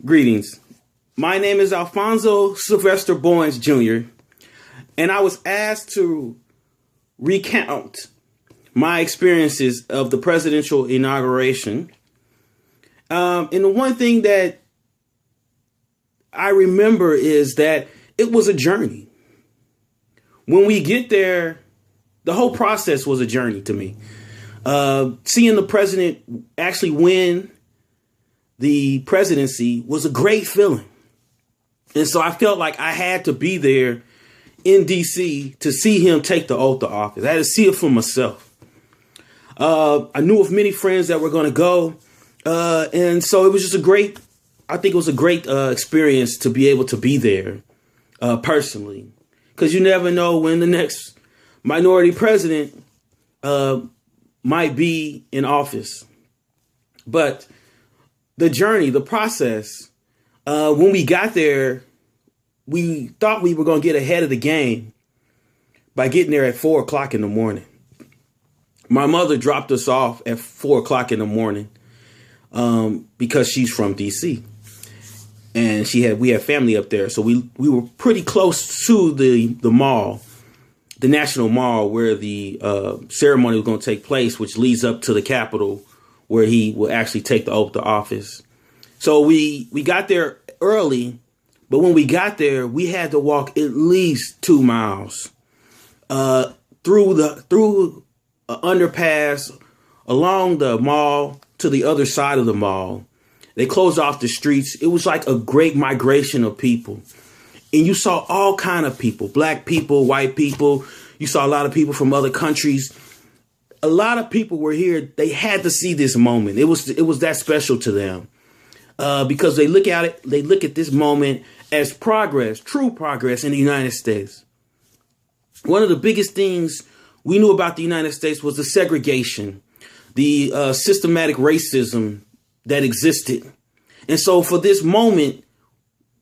Greetings. My name is Alfonso Sylvester Bowens Jr., and I was asked to recount my experiences of the presidential inauguration. And the one thing that I remember is that it was a journey. When we get there, the whole process was a journey to me. Seeing the president actually win the presidency was a great feeling. And so I felt like I had to be there in D.C. to see him take the oath of office. I had to see it for myself. I knew of many friends that were going to go. And so it was just I think it was a great experience to be able to be there personally, because you never know when the next minority president might be in office. But the journey, the process, when we got there, we thought we were going to get ahead of the game by getting there at 4 o'clock in the morning. My mother dropped us off at 4 o'clock in the morning because she's from D.C. and we had family up there. So we were pretty close to the mall, the National Mall, where the ceremony was going to take place, which leads up to the Capitol, where he will actually take the oath of office. So we got there early, but when we got there, we had to walk at least 2 miles through an underpass along the mall to the other side of the mall. They closed off the streets. It was like a great migration of people. And you saw all kind of people, black people, white people. You saw a lot of people from other countries. A lot of people were here. They had to see this moment. It was that special to them because they look at this moment as progress, true progress in the United States. One of the biggest things we knew about the United States was the segregation, the systematic racism that existed. And so for this moment,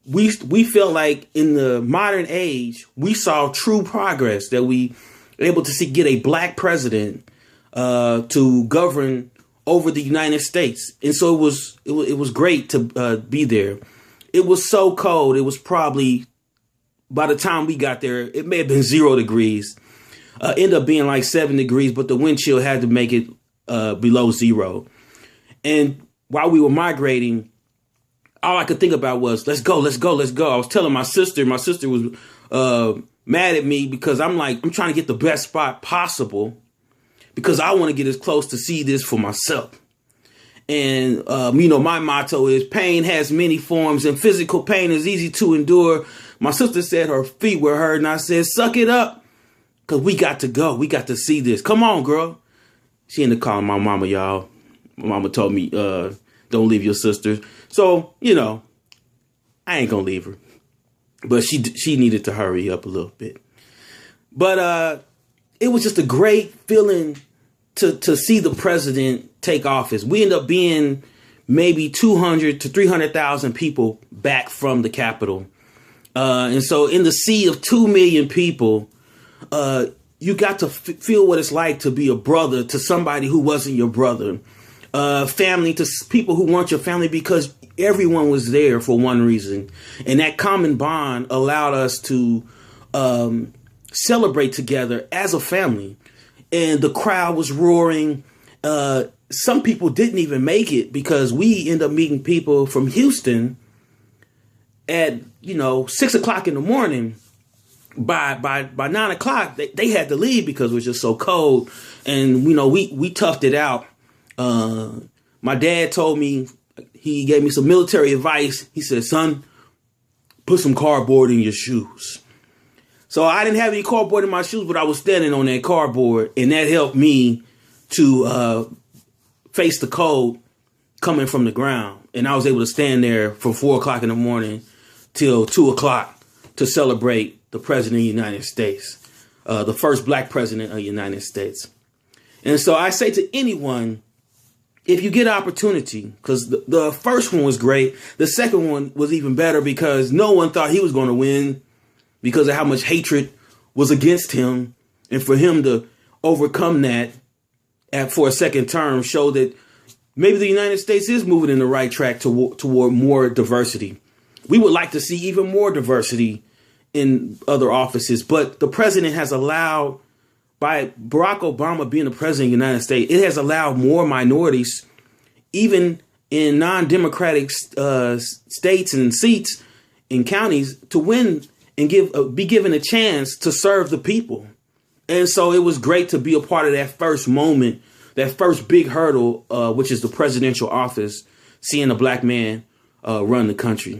we felt like in the modern age, we saw true progress, that we were able to get a black president to govern over the United States. And so it was great to be there. It was so cold. It was probably, by the time we got there, it may have been 0 degrees. Ended up being like 7 degrees, but the wind chill had to make it below 0. And while we were migrating, all I could think about was, let's go, let's go, let's go. I was telling my sister was mad at me because I'm trying to get the best spot possible because I want to get as close to see this for myself. And, my motto is pain has many forms and physical pain is easy to endure. My sister said her feet were hurt and I said, suck it up, because we got to go. We got to see this. Come on, girl. She ended up calling my mama, y'all. My mama told me, don't leave your sister. So, I ain't going to leave her. But she needed to hurry up a little bit. But it was just a great feeling to see the president take office. We ended up being maybe 200 to 300,000 people back from the Capitol. And so in the sea of 2 million people, you got to feel what it's like to be a brother to somebody who wasn't your brother. Family to people who weren't your family, because everyone was there for one reason. And that common bond allowed us to celebrate together as a family. And the crowd was roaring. Some people didn't even make it because we ended up meeting people from Houston at, 6 o'clock in the morning. By 9 o'clock, they had to leave because it was just so cold. And, we toughed it out. My dad told me, he gave me some military advice. He said, son, put some cardboard in your shoes. So I didn't have any cardboard in my shoes, but I was standing on that cardboard, and that helped me to face the cold coming from the ground. And I was able to stand there from 4 o'clock in the morning till 2 o'clock to celebrate the president of the United States, the first black president of the United States. And so I say to anyone, if you get opportunity, because the first one was great, the second one was even better because no one thought he was going to win because of how much hatred was against him. And for him to overcome that for a second term showed that maybe the United States is moving in the right track toward more diversity. We would like to see even more diversity in other offices, but the president has allowed, by Barack Obama being the president of the United States, it has allowed more minorities, even in non-democratic states and seats in counties, to win and be given a chance to serve the people. And so it was great to be a part of that first moment, that first big hurdle, which is the presidential office, seeing a black man run the country.